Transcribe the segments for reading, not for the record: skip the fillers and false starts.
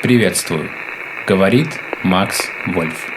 Приветствую. Говорит Макс Вольф.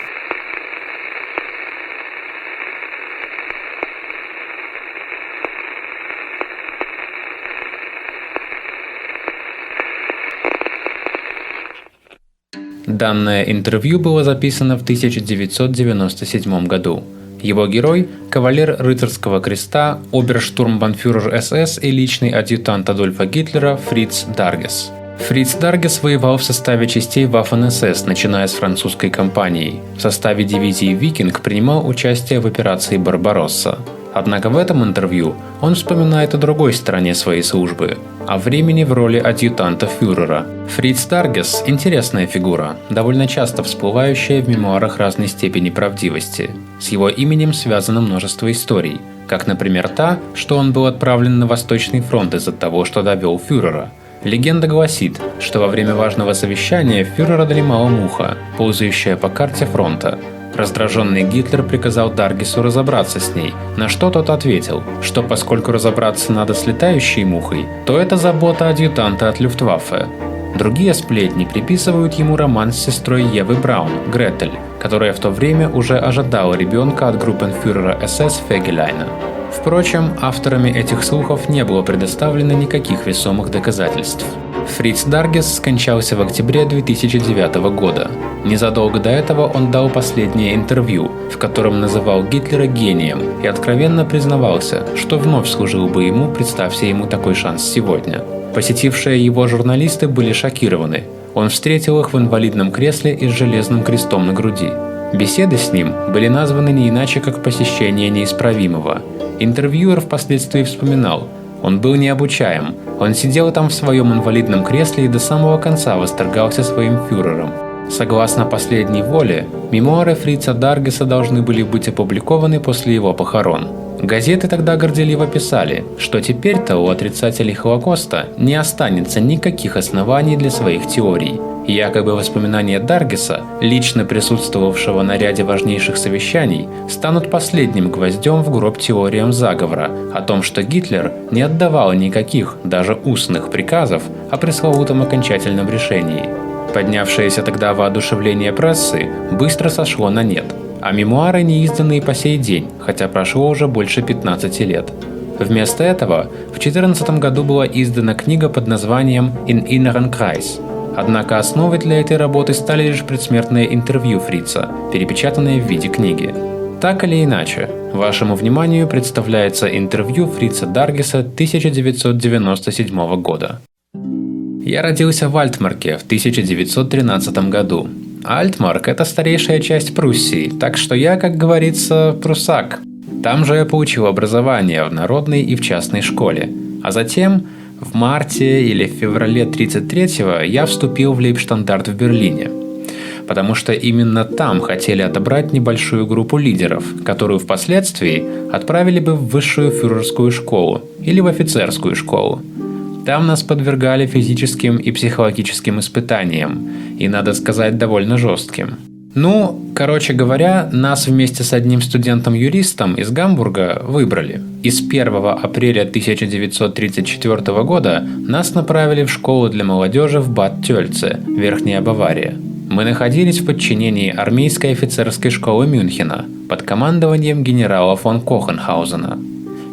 Данное интервью было записано в 1997 году. Его герой – кавалер рыцарского креста, оберштурмбанфюрер СС и личный адъютант Адольфа Гитлера Фриц Даргес. Фриц Даргес воевал в составе частей Waffen-СС, начиная с французской кампании. В составе дивизии «Викинг» принимал участие в операции «Барбаросса». Однако в этом интервью он вспоминает о другой стороне своей службы – о времени в роли адъютанта фюрера. Фриц Даргес – интересная фигура, довольно часто всплывающая в мемуарах разной степени правдивости. С его именем связано множество историй, как, например, та, что он был отправлен на Восточный фронт из-за того, что довел фюрера. Легенда гласит, что во время важного совещания фюрера дремала муха, ползающая по карте фронта. Раздраженный Гитлер приказал Даргесу разобраться с ней, на что тот ответил, что поскольку разобраться надо с летающей мухой, то это забота адъютанта от Люфтваффе. Другие сплетни приписывают ему роман с сестрой Евы Браун, Гретель, которая в то время уже ожидала ребенка от группенфюрера СС Фегеляйна. Впрочем, авторами этих слухов не было предоставлено никаких весомых доказательств. Фриц Даргес скончался в октябре 2009 года. Незадолго до этого он дал последнее интервью, в котором называл Гитлера гением и откровенно признавался, что вновь служил бы ему, представься ему такой шанс сегодня. Посетившие его журналисты были шокированы. Он встретил их в инвалидном кресле и с железным крестом на груди. Беседы с ним были названы не иначе, как посещение неисправимого. Интервьюер впоследствии вспоминал: он был необучаем, он сидел там в своем инвалидном кресле и до самого конца восторгался своим фюрером. Согласно последней воле, мемуары Фрица Даргеса должны были быть опубликованы после его похорон. Газеты тогда горделиво писали, что теперь-то у отрицателей Холокоста не останется никаких оснований для своих теорий. Якобы воспоминания Даргеса, лично присутствовавшего на ряде важнейших совещаний, станут последним гвоздем в гроб теориям заговора о том, что Гитлер не отдавал никаких, даже устных приказов о пресловутом окончательном решении. Поднявшееся тогда воодушевление прессы быстро сошло на нет, а мемуары не изданы и по сей день, хотя прошло уже больше 15 лет. Вместо этого в 2014 году была издана книга под названием «In Inneren Kreis». Однако основой для этой работы стали лишь предсмертные интервью Фрица, перепечатанные в виде книги. Так или иначе, вашему вниманию представляется интервью Фрица Даргеса 1997 года. Я родился в Альтмарке в 1913 году. Альтмарк – это старейшая часть Пруссии, так что я, как говорится, пруссак. Там же я получил образование в народной и в частной школе, а затем в марте или в феврале 1933-го я вступил в Лейбштандарт в Берлине, потому что именно там хотели отобрать небольшую группу лидеров, которую впоследствии отправили бы в высшую фюрерскую школу или в офицерскую школу. Там нас подвергали физическим и психологическим испытаниям, и, надо сказать, довольно жестким. Короче говоря, нас вместе с одним студентом-юристом из Гамбурга выбрали. И с 1 апреля 1934 года нас направили в школу для молодежи в Бад-Тёльце, Верхняя Бавария. Мы находились в подчинении армейской офицерской школы Мюнхена под командованием генерала фон Кохенхаузена.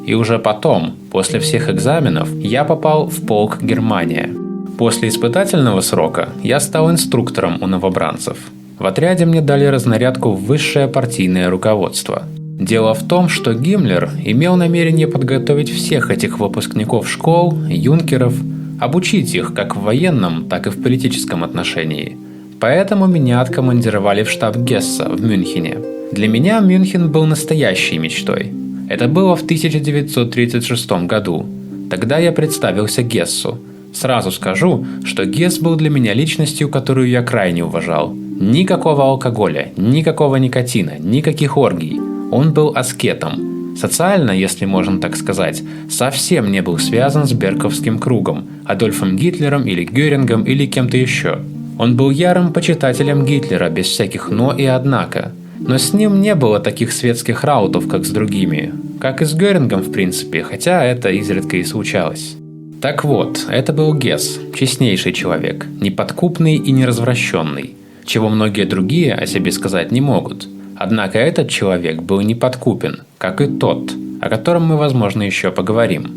И уже потом, после всех экзаменов, я попал в полк Германия. После испытательного срока я стал инструктором у новобранцев. В отряде мне дали разнарядку в высшее партийное руководство. Дело в том, что Гиммлер имел намерение подготовить всех этих выпускников школ, юнкеров, обучить их как в военном, так и в политическом отношении. Поэтому меня откомандировали в штаб Гесса в Мюнхене. Для меня Мюнхен был настоящей мечтой. Это было в 1936 году. Тогда я представился Гессу. Сразу скажу, что Гесс был для меня личностью, которую я крайне уважал. Никакого алкоголя, никакого никотина, никаких оргий. Он был аскетом. Социально, если можно так сказать, совсем не был связан с Берковским кругом, Адольфом Гитлером или Гёрингом или кем-то еще. Он был ярым почитателем Гитлера, без всяких «но» и «однако». Но с ним не было таких светских раутов, как с другими. Как и с Гёрингом, в принципе, хотя это изредка и случалось. Так вот, это был Гесс, честнейший человек, неподкупный и неразвращенный, чего многие другие о себе сказать не могут. Однако этот человек был неподкупен, как и тот, о котором мы, возможно, еще поговорим.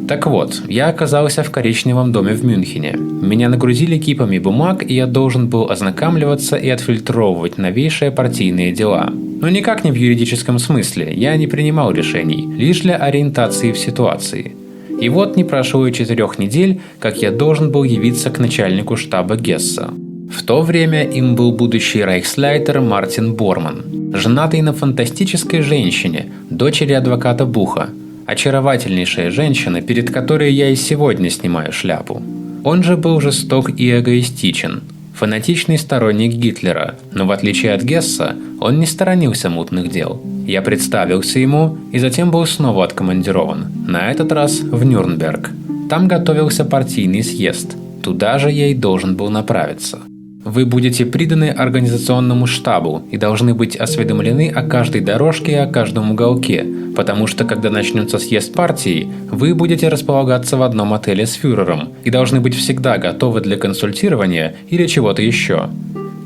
Так вот, я оказался в коричневом доме в Мюнхене. Меня нагрузили кипами бумаг, и я должен был ознакомливаться и отфильтровывать новейшие партийные дела. Но никак не в юридическом смысле, я не принимал решений, лишь для ориентации в ситуации. И вот не прошло и 4 недель, как я должен был явиться к начальнику штаба Гесса. В то время им был будущий рейхсляйтер Мартин Борман, женатый на фантастической женщине, дочери адвоката Буха. Очаровательнейшая женщина, перед которой я и сегодня снимаю шляпу. Он же был жесток и эгоистичен, фанатичный сторонник Гитлера, но в отличие от Гесса, он не сторонился мутных дел. Я представился ему и затем был снова откомандирован, на этот раз в Нюрнберг. Там готовился партийный съезд, туда же я и должен был направиться. Вы будете приданы организационному штабу и должны быть осведомлены о каждой дорожке и о каждом уголке, потому что когда начнется съезд партии, вы будете располагаться в одном отеле с фюрером и должны быть всегда готовы для консультирования или чего-то еще.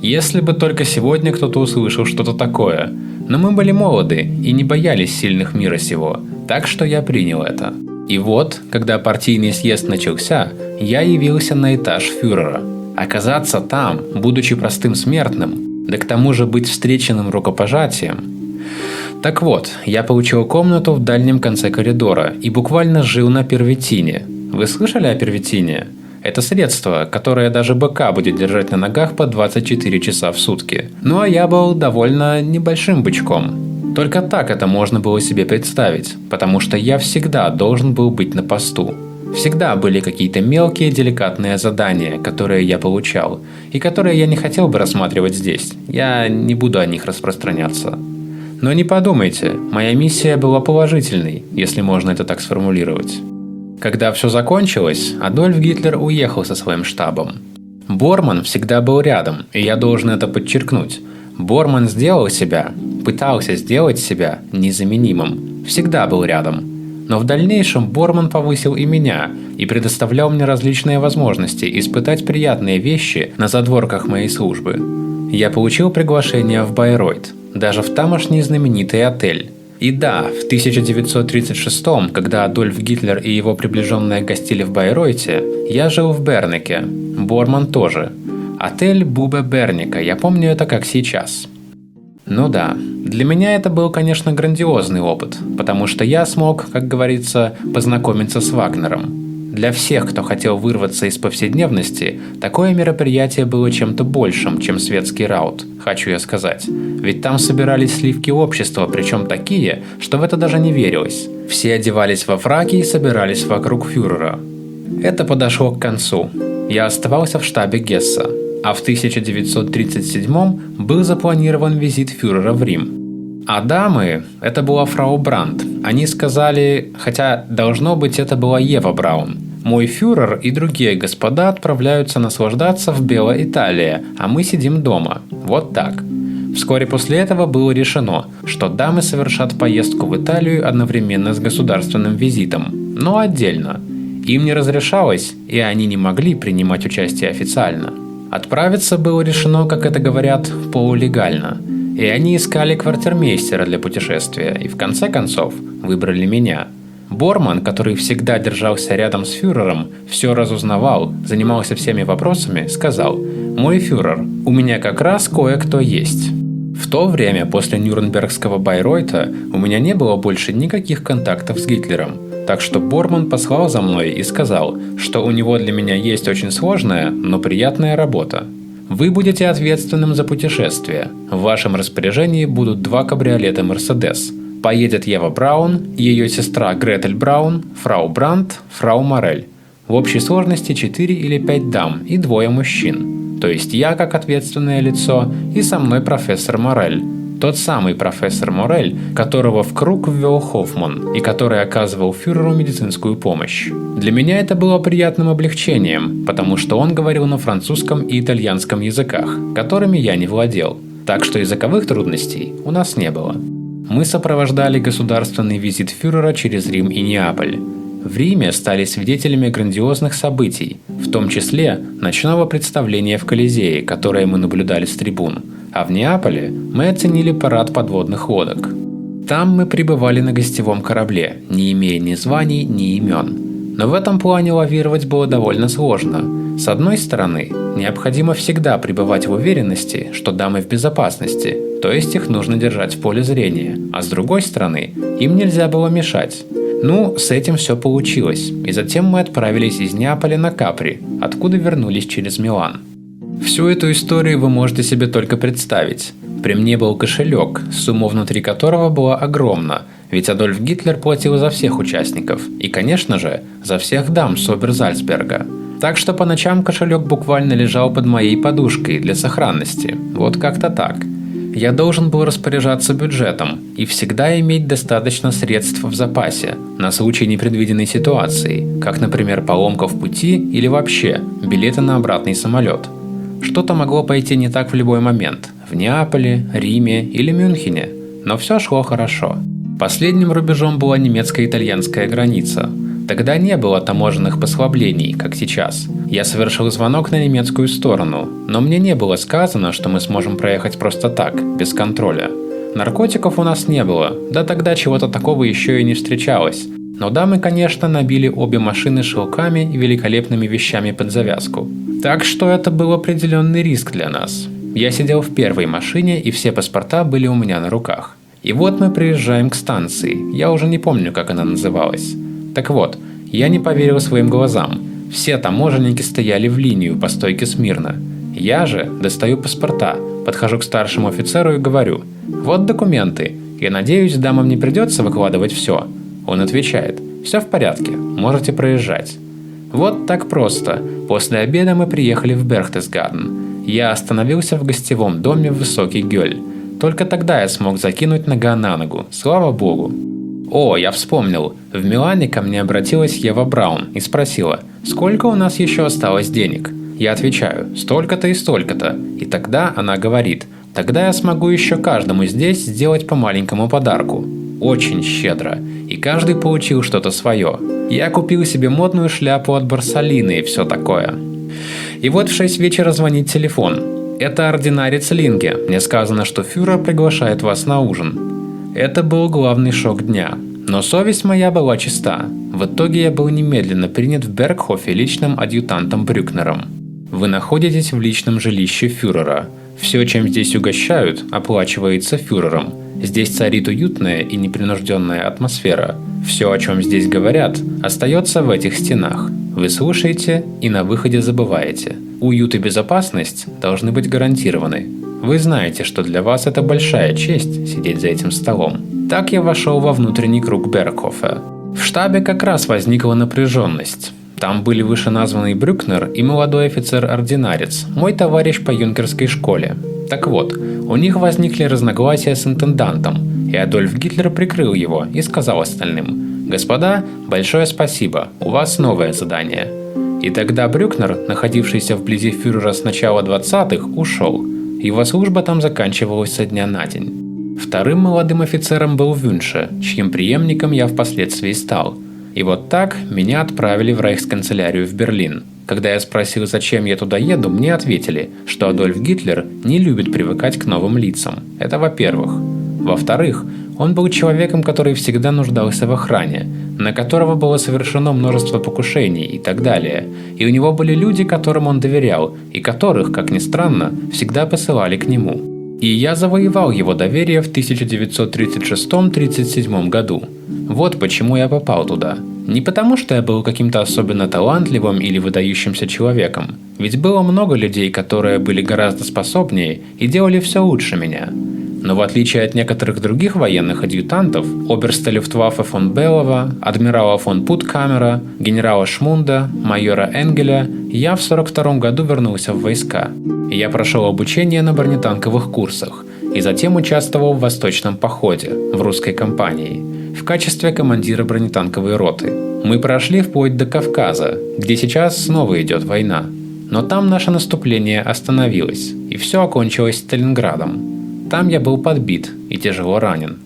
Если бы только сегодня кто-то услышал что-то такое. Но мы были молоды и не боялись сильных мира сего, так что я принял это. И вот, когда партийный съезд начался, я явился на этаж фюрера. Оказаться там, будучи простым смертным, да к тому же быть встреченным рукопожатием. Так вот, я получил комнату в дальнем конце коридора и буквально жил на первитине. Вы слышали о первитине? Это средство, которое даже быка будет держать на ногах по 24 часа в сутки. Ну а я был довольно небольшим бычком. Только так это можно было себе представить, потому что я всегда должен был быть на посту. Всегда были какие-то мелкие деликатные задания, которые я получал, и которые я не хотел бы рассматривать здесь. Я не буду о них распространяться. Но не подумайте, моя миссия была положительной, если можно это так сформулировать. Когда все закончилось, Адольф Гитлер уехал со своим штабом. Борман всегда был рядом, и я должен это подчеркнуть. Борман пытался сделать себя незаменимым. Всегда был рядом. Но в дальнейшем Борман повысил и меня, и предоставлял мне различные возможности испытать приятные вещи на задворках моей службы. Я получил приглашение в Байройт, даже в тамошний знаменитый отель. И да, в 1936-м, когда Адольф Гитлер и его приближенные гостили в Байройте, я жил в Бернике, Борман тоже. Отель Бубе Берника, я помню это как сейчас. Ну да, для меня это был, конечно, грандиозный опыт, потому что я смог, как говорится, познакомиться с Вагнером. Для всех, кто хотел вырваться из повседневности, такое мероприятие было чем-то большим, чем светский раут, хочу я сказать. Ведь там собирались сливки общества, причем такие, что в это даже не верилось. Все одевались во фраки и собирались вокруг фюрера. Это подошло к концу. Я оставался в штабе Гесса. А в 1937-м был запланирован визит фюрера в Рим. А дамы, это была фрау Брандт, они сказали, хотя должно быть это была Ева Браун, мой фюрер и другие господа отправляются наслаждаться в Белой Италии, а мы сидим дома. Вот так. Вскоре после этого было решено, что дамы совершат поездку в Италию одновременно с государственным визитом, но отдельно. Им не разрешалось, и они не могли принимать участие официально. Отправиться было решено, как это говорят, полулегально, и они искали квартирмейстера для путешествия, и в конце концов выбрали меня. Борман, который всегда держался рядом с фюрером, все разузнавал, занимался всеми вопросами, сказал: «Мой фюрер, у меня как раз кое-кто есть». В то время, после Нюрнбергского Байройта, у меня не было больше никаких контактов с Гитлером. Так что Борман послал за мной и сказал, что у него для меня есть очень сложная, но приятная работа. Вы будете ответственным за путешествие. В вашем распоряжении будут 2 кабриолета «Мерседес». Поедет Ева Браун, ее сестра Гретель Браун, фрау Брандт, фрау Морель. В общей сложности 4 или 5 дам и 2 мужчин. То есть я как ответственное лицо и со мной профессор Морель. Тот самый профессор Морель, которого в круг ввел Хоффман и который оказывал фюреру медицинскую помощь. Для меня это было приятным облегчением, потому что он говорил на французском и итальянском языках, которыми я не владел. Так что языковых трудностей у нас не было. Мы сопровождали государственный визит фюрера через Рим и Неаполь. В Риме стали свидетелями грандиозных событий, в том числе ночного представления в Колизее, которое мы наблюдали с трибун, а в Неаполе мы оценили парад подводных лодок. Там мы пребывали на гостевом корабле, не имея ни званий, ни имен. Но в этом плане лавировать было довольно сложно. С одной стороны, необходимо всегда пребывать в уверенности, что дамы в безопасности, то есть их нужно держать в поле зрения, а с другой стороны, им нельзя было мешать. Ну, с этим все получилось, и затем мы отправились из Неаполя на Капри, откуда вернулись через Милан. Всю эту историю вы можете себе только представить. При мне был кошелек, сумма внутри которого была огромна, ведь Адольф Гитлер платил за всех участников, и, конечно же, за всех дам с Оберзальцберга. Так что по ночам кошелек буквально лежал под моей подушкой для сохранности, вот как-то так. Я должен был распоряжаться бюджетом и всегда иметь достаточно средств в запасе на случай непредвиденной ситуации, как, например, поломка в пути или вообще билеты на обратный самолет. Что-то могло пойти не так в любой момент – в Неаполе, Риме или Мюнхене, но все шло хорошо. Последним рубежом была немецко-итальянская граница. Тогда не было таможенных послаблений, как сейчас. Я совершил звонок на немецкую сторону, но мне не было сказано, что мы сможем проехать просто так, без контроля. Наркотиков у нас не было, да тогда чего-то такого еще и не встречалось. Но дамы, конечно, набили обе машины шелками и великолепными вещами под завязку. Так что это был определенный риск для нас. Я сидел в первой машине, и все паспорта были у меня на руках. И вот мы приезжаем к станции, я уже не помню, как она называлась. Так вот, я не поверил своим глазам. Все таможенники стояли в линию по стойке смирно. Я же достаю паспорта, подхожу к старшему офицеру и говорю: «Вот документы. Я надеюсь, дамам не придется выкладывать все». Он отвечает: «Все в порядке, можете проезжать». Вот так просто. После обеда мы приехали в Берхтесгаден. Я остановился в гостевом доме в Высокий Гёль. Только тогда я смог закинуть нога на ногу, слава богу. О, я вспомнил. В Милане ко мне обратилась Ева Браун и спросила, сколько у нас еще осталось денег. Я отвечаю: столько-то и столько-то. И тогда она говорит: тогда я смогу еще каждому здесь сделать по маленькому подарку. Очень щедро. И каждый получил что-то свое. Я купил себе модную шляпу от Борсалины и все такое. И вот в 6 вечера звонит телефон. Это ординарец Линге. Мне сказано, что фюрер приглашает вас на ужин. Это был главный шок дня. Но совесть моя была чиста. В итоге я был немедленно принят в Бергхофе личным адъютантом Брюкнером. Вы находитесь в личном жилище фюрера. Все, чем здесь угощают, оплачивается фюрером. Здесь царит уютная и непринужденная атмосфера. Все, о чем здесь говорят, остается в этих стенах. Вы слушаете и на выходе забываете. Уют и безопасность должны быть гарантированы. Вы знаете, что для вас это большая честь сидеть за этим столом. Так я вошел во внутренний круг Бергхофа. В штабе как раз возникла напряженность. Там были вышеназванный Брюкнер и молодой офицер-ординарец, мой товарищ по юнкерской школе. Так вот, у них возникли разногласия с интендантом, и Адольф Гитлер прикрыл его и сказал остальным: «Господа, большое спасибо, у вас новое задание». И тогда Брюкнер, находившийся вблизи фюрера с начала 20-х, ушел. Его служба там заканчивалась со дня на день. Вторым молодым офицером был Вюнше, чьим преемником я впоследствии стал. И вот так меня отправили в рейхсканцелярию в Берлин. Когда я спросил, зачем я туда еду, мне ответили, что Адольф Гитлер не любит привыкать к новым лицам. Это во-первых. Во-вторых, он был человеком, который всегда нуждался в охране, на которого было совершено множество покушений и так далее. И у него были люди, которым он доверял, и которых, как ни странно, всегда посылали к нему. И я завоевал его доверие в 1936-37 году. Вот почему я попал туда. Не потому, что я был каким-то особенно талантливым или выдающимся человеком. Ведь было много людей, которые были гораздо способнее и делали все лучше меня. Но в отличие от некоторых других военных адъютантов, оберста Люфтваффе фон Беллова, адмирала фон Путкамера, генерала Шмунда, майора Энгеля, я в 1942 году вернулся в войска. Я прошел обучение на бронетанковых курсах и затем участвовал в Восточном походе, в русской кампании, в качестве командира бронетанковой роты. Мы прошли вплоть до Кавказа, где сейчас снова идет война. Но там наше наступление остановилось, и все окончилось Сталинградом. Там я был подбит и тяжело ранен.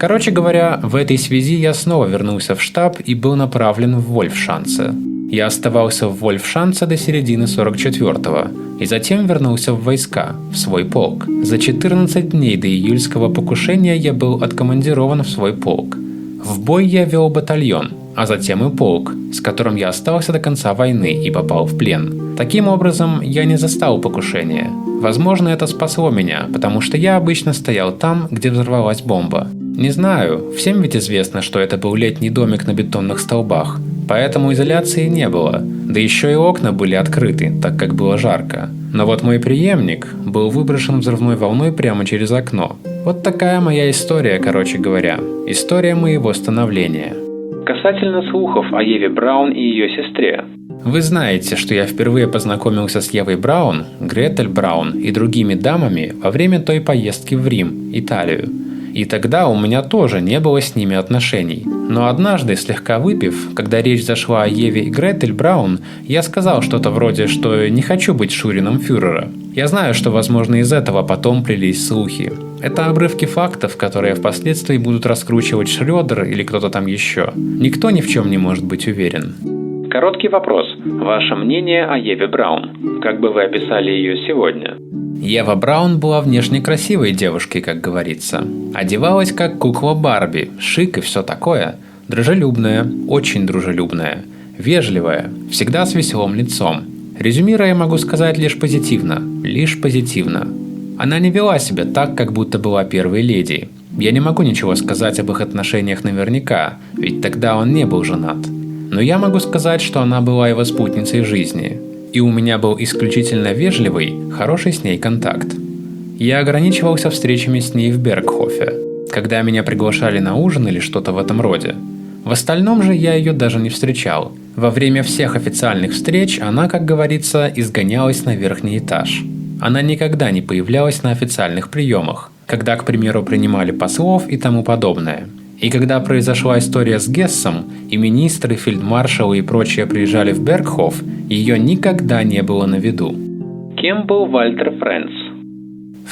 Короче говоря, в этой связи я снова вернулся в штаб и был направлен в Вольфшанце. Я оставался в Вольфшанце до середины 44-го, и затем вернулся в войска, в свой полк. За 14 дней до июльского покушения я был откомандирован в свой полк. В бой я вел батальон, а затем и полк, с которым я остался до конца войны и попал в плен. Таким образом, я не застал покушения. Возможно, это спасло меня, потому что я обычно стоял там, где взорвалась бомба. Не знаю, всем ведь известно, что это был летний домик на бетонных столбах, поэтому изоляции не было, да еще и окна были открыты, так как было жарко. Но вот мой преемник был выброшен взрывной волной прямо через окно. Вот такая моя история, короче говоря. История моего становления. Касательно слухов о Еве Браун и ее сестре. Вы знаете, что я впервые познакомился с Евой Браун, Гретель Браун и другими дамами во время той поездки в Рим, Италию. И тогда у меня тоже не было с ними отношений. Но однажды, слегка выпив, когда речь зашла о Еве и Гретель Браун, я сказал что-то вроде, что не хочу быть шурином фюрера. Я знаю, что, возможно, из этого потом плелись слухи. Это обрывки фактов, которые впоследствии будут раскручивать Шрёдер или кто-то там еще. Никто ни в чем не может быть уверен. Короткий вопрос. Ваше мнение о Еве Браун? Как бы вы описали ее сегодня? Ева Браун была внешне красивой девушкой, как говорится. Одевалась как кукла Барби, шик и все такое. Дружелюбная, очень дружелюбная, вежливая, всегда с веселым лицом. Резюмируя, могу сказать лишь позитивно. Лишь позитивно. Она не вела себя так, как будто была первой леди. Я не могу ничего сказать об их отношениях наверняка, ведь тогда он не был женат. Но я могу сказать, что она была его спутницей жизни. И у меня был исключительно вежливый, хороший с ней контакт. Я ограничивался встречами с ней в Бергхофе, когда меня приглашали на ужин или что-то в этом роде. В остальном же я ее даже не встречал. Во время всех официальных встреч она, как говорится, изгонялась на верхний этаж. Она никогда не появлялась на официальных приемах, когда, к примеру, принимали послов и тому подобное. И когда произошла история с Гессом, и министры, фельдмаршалы и прочие приезжали в Бергхоф, ее никогда не было на виду. Кем был Вальтер Френц?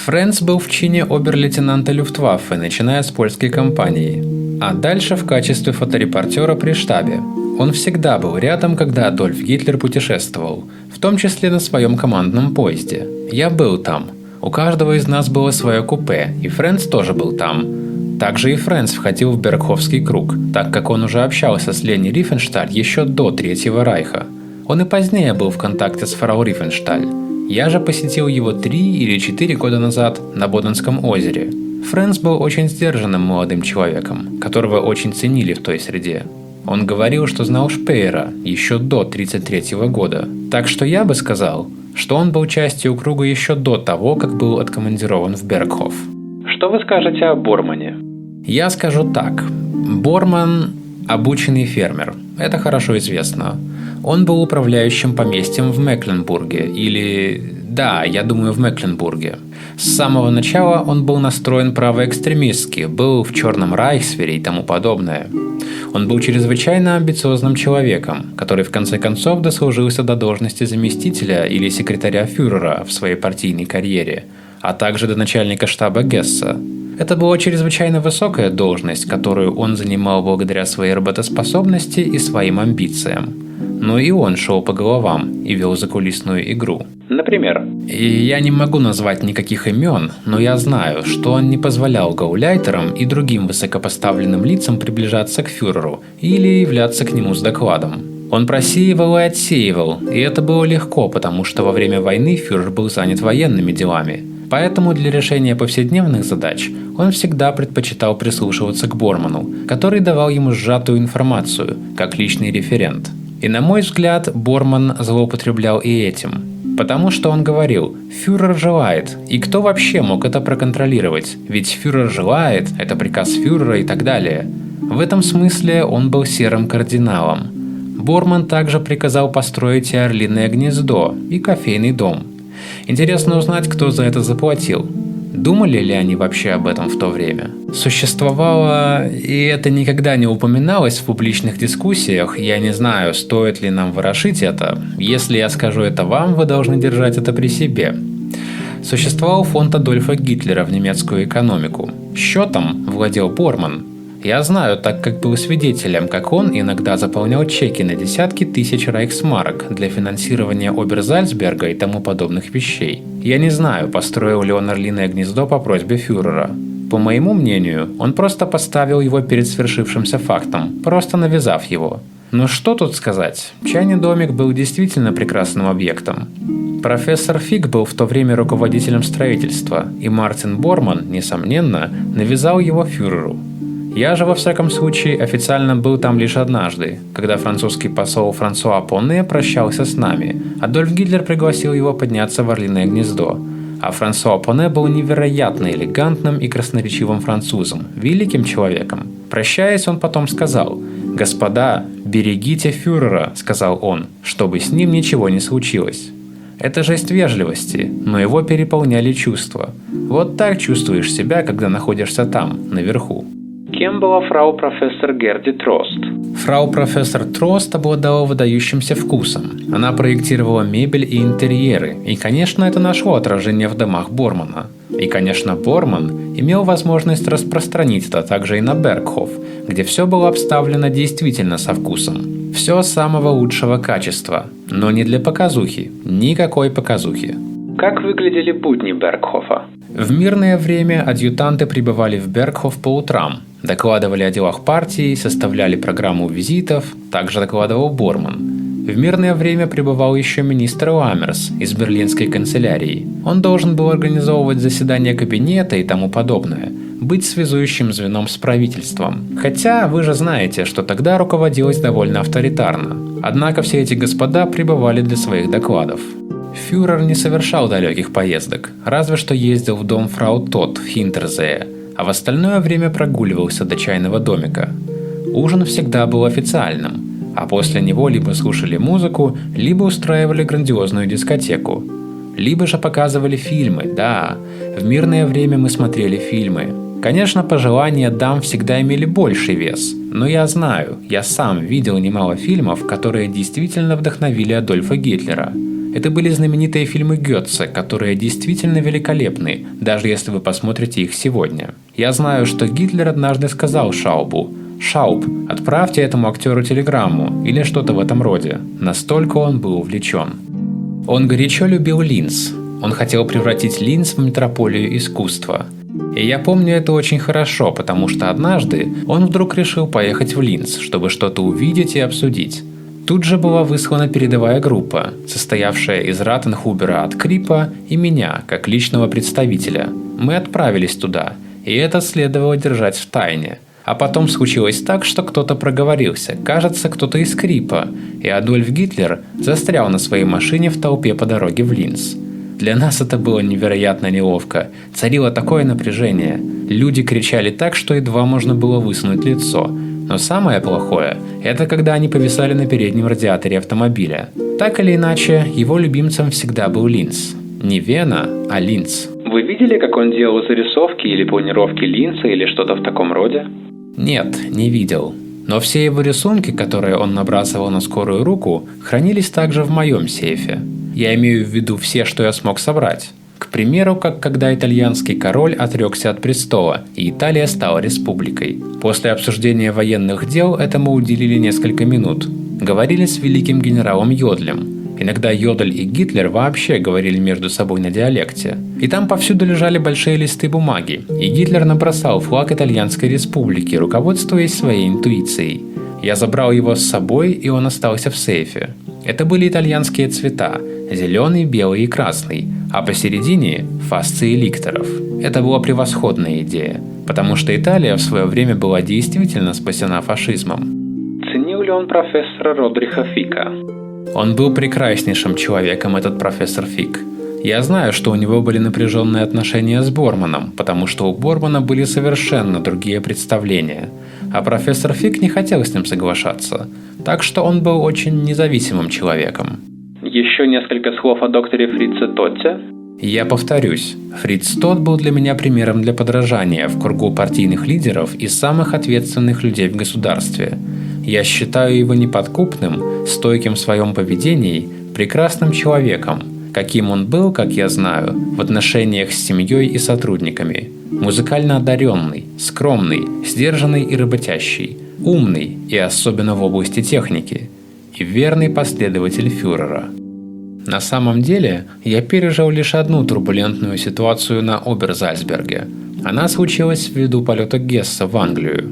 Френц был в чине обер-лейтенанта Люфтваффе, начиная с польской кампании, а дальше в качестве фоторепортера при штабе. Он всегда был рядом, когда Адольф Гитлер путешествовал, в том числе на своем командном поезде. Я был там. У каждого из нас было свое купе, и Френц тоже был там. Также и Френц входил в Бергхофский круг, так как он уже общался с Лени Рифеншталь еще до Третьего Райха. Он и позднее был в контакте с фрау Рифеншталь. Я же посетил его 3 или 4 года назад на Боденском озере. Френц был очень сдержанным молодым человеком, которого очень ценили в той среде. Он говорил, что знал Шпеера еще до 1933 года. Так что я бы сказал, что он был частью круга еще до того, как был откомандирован в Бергхоф. Что вы скажете о Бормане? Я скажу так. Борман – обученный фермер. Это хорошо известно. Он был управляющим поместьем в Мекленбурге. Да, я думаю, в Мекленбурге. С самого начала он был настроен правоэкстремистски, был в Черном Райхсвере и тому подобное. Он был чрезвычайно амбициозным человеком, который в конце концов дослужился до должности заместителя или секретаря фюрера в своей партийной карьере, а также до начальника штаба Гесса. Это была чрезвычайно высокая должность, которую он занимал благодаря своей работоспособности и своим амбициям. Но и он шел по головам и вел закулисную игру. Например? И я не могу назвать никаких имен, но я знаю, что он не позволял гауляйтерам и другим высокопоставленным лицам приближаться к фюреру или являться к нему с докладом. Он просеивал и отсеивал, и это было легко, потому что во время войны фюрер был занят военными делами. Поэтому для решения повседневных задач он всегда предпочитал прислушиваться к Борману, который давал ему сжатую информацию, как личный референт. И на мой взгляд, Борман злоупотреблял и этим. Потому что он говорил: «Фюрер желает». И кто вообще мог это проконтролировать? Ведь фюрер желает, это приказ фюрера и так далее. В этом смысле он был серым кардиналом. Борман также приказал построить и орлиное гнездо, и кофейный дом. Интересно узнать, кто за это заплатил. Думали ли они вообще об этом в то время? Существовало, и это никогда не упоминалось в публичных дискуссиях, я не знаю, стоит ли нам ворошить это. Если я скажу это вам, вы должны держать это при себе. Существовал фонд Адольфа Гитлера в немецкую экономику. Счетом владел Борман. Я знаю, так как был свидетелем, как он иногда заполнял чеки на десятки тысяч рейхсмарок для финансирования Оберзальцберга и тому подобных вещей. Я не знаю, построил ли он орлиное гнездо по просьбе фюрера. По моему мнению, он просто поставил его перед свершившимся фактом, просто навязав его. Но что тут сказать? Чайный домик был действительно прекрасным объектом. Профессор Фиг был в то время руководителем строительства, и Мартин Борман, несомненно, навязал его фюреру. Я же, во всяком случае, официально был там лишь однажды, когда французский посол Франсуа Поне прощался с нами. Адольф Гитлер пригласил его подняться в орлиное гнездо. А Франсуа Поне был невероятно элегантным и красноречивым французом, великим человеком. Прощаясь, он потом сказал: «Господа, берегите фюрера», — сказал он, — «чтобы с ним ничего не случилось». Это жест вежливости, но его переполняли чувства. Вот так чувствуешь себя, когда находишься там, наверху. Кем была фрау-профессор Герди Трост? Фрау-профессор Трост обладала выдающимся вкусом. Она проектировала мебель и интерьеры, и, конечно, это нашло отражение в домах Бормана. И, конечно, Борман имел возможность распространить это также и на Бергхоф, где все было обставлено действительно со вкусом. Все самого лучшего качества, но не для показухи, никакой показухи. Как выглядели будни Бергхофа? В мирное время адъютанты прибывали в Бергхоф по утрам, докладывали о делах партии, составляли программу визитов, также докладывал Борман. В мирное время прибывал еще министр Ламмерс из берлинской канцелярии. Он должен был организовывать заседания кабинета и тому подобное, быть связующим звеном с правительством. Хотя вы же знаете, что тогда руководилось довольно авторитарно. Однако все эти господа прибывали для своих докладов. Фюрер не совершал далеких поездок, разве что ездил в дом фрау Тот в Хинтерзее, а в остальное время прогуливался до чайного домика. Ужин всегда был официальным, а после него либо слушали музыку, либо устраивали грандиозную дискотеку. Либо же показывали фильмы, да, в мирное время мы смотрели фильмы. Конечно, пожелания дам всегда имели больший вес, но я знаю, я сам видел немало фильмов, которые действительно вдохновили Адольфа Гитлера. Это были знаменитые фильмы Гётце, которые действительно великолепны, даже если вы посмотрите их сегодня. Я знаю, что Гитлер однажды сказал Шаубу: «Шауб, отправьте этому актеру телеграмму» или что-то в этом роде. Настолько он был увлечен. Он горячо любил Линц. Он хотел превратить Линц в метрополию искусства. И я помню это очень хорошо, потому что однажды он вдруг решил поехать в Линц, чтобы что-то увидеть и обсудить. Тут же была выслана передовая группа, состоявшая из Ратенхубера от Крипа и меня, как личного представителя. Мы отправились туда, и это следовало держать в тайне. А потом случилось так, что кто-то проговорился, кажется, кто-то из Крипа, и Адольф Гитлер застрял на своей машине в толпе по дороге в Линц. Для нас это было невероятно неловко. Царило такое напряжение. Люди кричали так, что едва можно было высунуть лицо. Но самое плохое – это когда они повисали на переднем радиаторе автомобиля. Так или иначе, его любимцем всегда был Линц. Не Вена, а Линц. Вы видели, как он делал зарисовки или планировки Линца или что-то в таком роде? Нет, не видел. Но все его рисунки, которые он набрасывал на скорую руку, хранились также в моем сейфе. Я имею в виду все, что я смог собрать. К примеру, как когда итальянский король отрекся от престола, и Италия стала республикой. После обсуждения военных дел этому уделили несколько минут. Говорили с великим генералом Йодлем. Иногда Йодль и Гитлер вообще говорили между собой на диалекте. И там повсюду лежали большие листы бумаги, и Гитлер набросал флаг Итальянской республики, руководствуясь своей интуицией. Я забрал его с собой, и он остался в сейфе. Это были итальянские цвета – зеленый, белый и красный, а посередине – фасции ликторов. Это была превосходная идея, потому что Италия в свое время была действительно спасена фашизмом. Ценил ли он профессора Родриха Фика? Он был прекраснейшим человеком, этот профессор Фик. Я знаю, что у него были напряженные отношения с Борманом, потому что у Бормана были совершенно другие представления. А профессор Фик не хотел с ним соглашаться, так что он был очень независимым человеком. Еще несколько слов о докторе Фрице Тотте. Я повторюсь, Фриц Тот был для меня примером для подражания в кругу партийных лидеров и самых ответственных людей в государстве. Я считаю его неподкупным, стойким в своем поведении, прекрасным человеком, каким он был, как я знаю, в отношениях с семьей и сотрудниками. Музыкально одаренный, скромный, сдержанный и работящий, умный и особенно в области техники, и верный последователь фюрера. На самом деле, я пережил лишь одну турбулентную ситуацию на Оберзальцберге. Она случилась ввиду полета Гесса в Англию.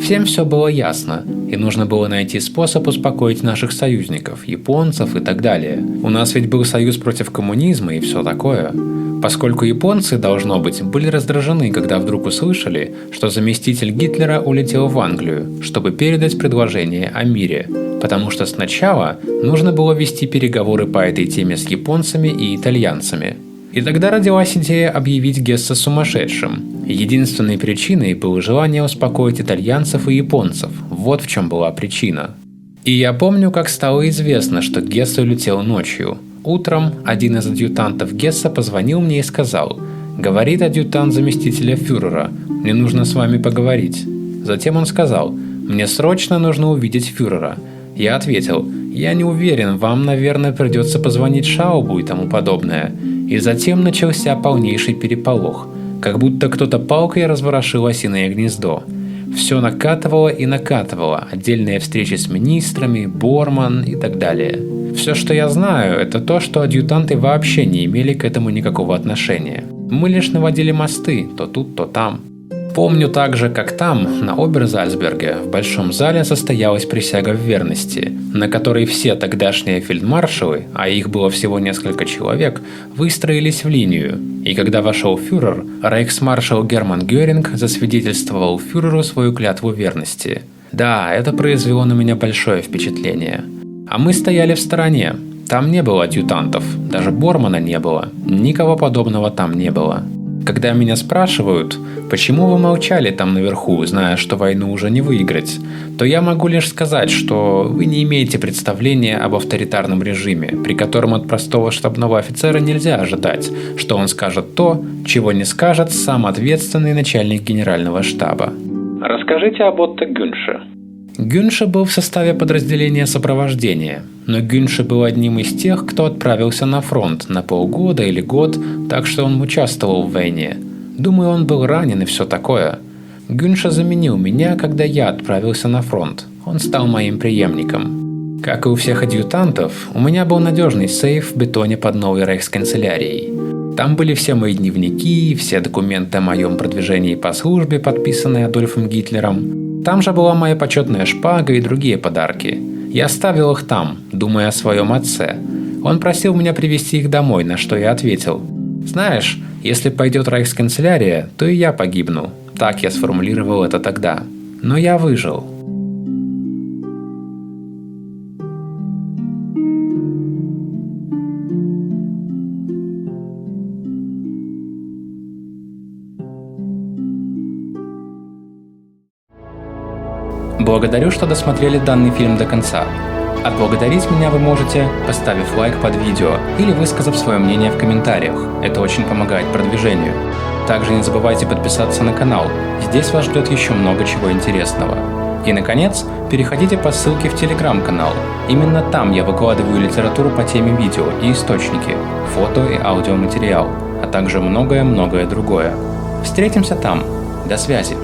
Всем все было ясно, и нужно было найти способ успокоить наших союзников, японцев и так далее. У нас ведь был союз против коммунизма и все такое. Поскольку японцы, должно быть, были раздражены, когда вдруг услышали, что заместитель Гитлера улетел в Англию, чтобы передать предложение о мире, потому что сначала нужно было вести переговоры по этой теме с японцами и итальянцами. И тогда родилась идея объявить Гесса сумасшедшим. Единственной причиной было желание успокоить итальянцев и японцев. Вот в чем была причина. И я помню, как стало известно, что Гесс улетел ночью. Утром один из адъютантов Гесса позвонил мне и сказал: «Говорит адъютант заместителя фюрера, мне нужно с вами поговорить». Затем он сказал: «Мне срочно нужно увидеть фюрера». Я ответил: «Я не уверен, вам, наверное, придется позвонить Шаубу и тому подобное». И затем начался полнейший переполох, как будто кто-то палкой разворошил осиное гнездо. Все накатывало и накатывало, отдельные встречи с министрами, Борман и так далее. Все, что я знаю, это то, что адъютанты вообще не имели к этому никакого отношения. Мы лишь наводили мосты, то тут, то там. Помню также, как там, на Оберзальцберге, в большом зале состоялась присяга в верности, на которой все тогдашние фельдмаршалы, а их было всего несколько человек, выстроились в линию. И когда вошел фюрер, рейхсмаршал Герман Геринг засвидетельствовал фюреру свою клятву верности. Да, это произвело на меня большое впечатление. А мы стояли в стороне. Там не было адъютантов, даже Бормана не было, никого подобного там не было. Когда меня спрашивают, почему вы молчали там наверху, зная, что войну уже не выиграть, то я могу лишь сказать, что вы не имеете представления об авторитарном режиме, при котором от простого штабного офицера нельзя ожидать, что он скажет то, чего не скажет сам ответственный начальник генерального штаба. Расскажите об Отто Гюнше. Гюнше был в составе подразделения сопровождения, но Гюнше был одним из тех, кто отправился на фронт на полгода или год, так что он участвовал в войне. Думаю, он был ранен и все такое. Гюнше заменил меня, когда я отправился на фронт. Он стал моим преемником. Как и у всех адъютантов, у меня был надежный сейф в бетоне под новой рейхсканцелярией. Там были все мои дневники, все документы о моем продвижении по службе, подписанные Адольфом Гитлером. Там же была моя почетная шпага и другие подарки. Я оставил их там, думая о своем отце. Он просил меня привезти их домой, на что я ответил: «Знаешь, если пойдет рейхсканцелярия, то и я погибну». Так я сформулировал это тогда. Но я выжил. Благодарю, что досмотрели данный фильм до конца. Отблагодарить меня вы можете, поставив лайк под видео или высказав свое мнение в комментариях. Это очень помогает продвижению. Также не забывайте подписаться на канал. Здесь вас ждет еще много чего интересного. И, наконец, переходите по ссылке в телеграм-канал. Именно там я выкладываю литературу по теме видео и источники, фото и аудиоматериал, а также многое-многое другое. Встретимся там. До связи.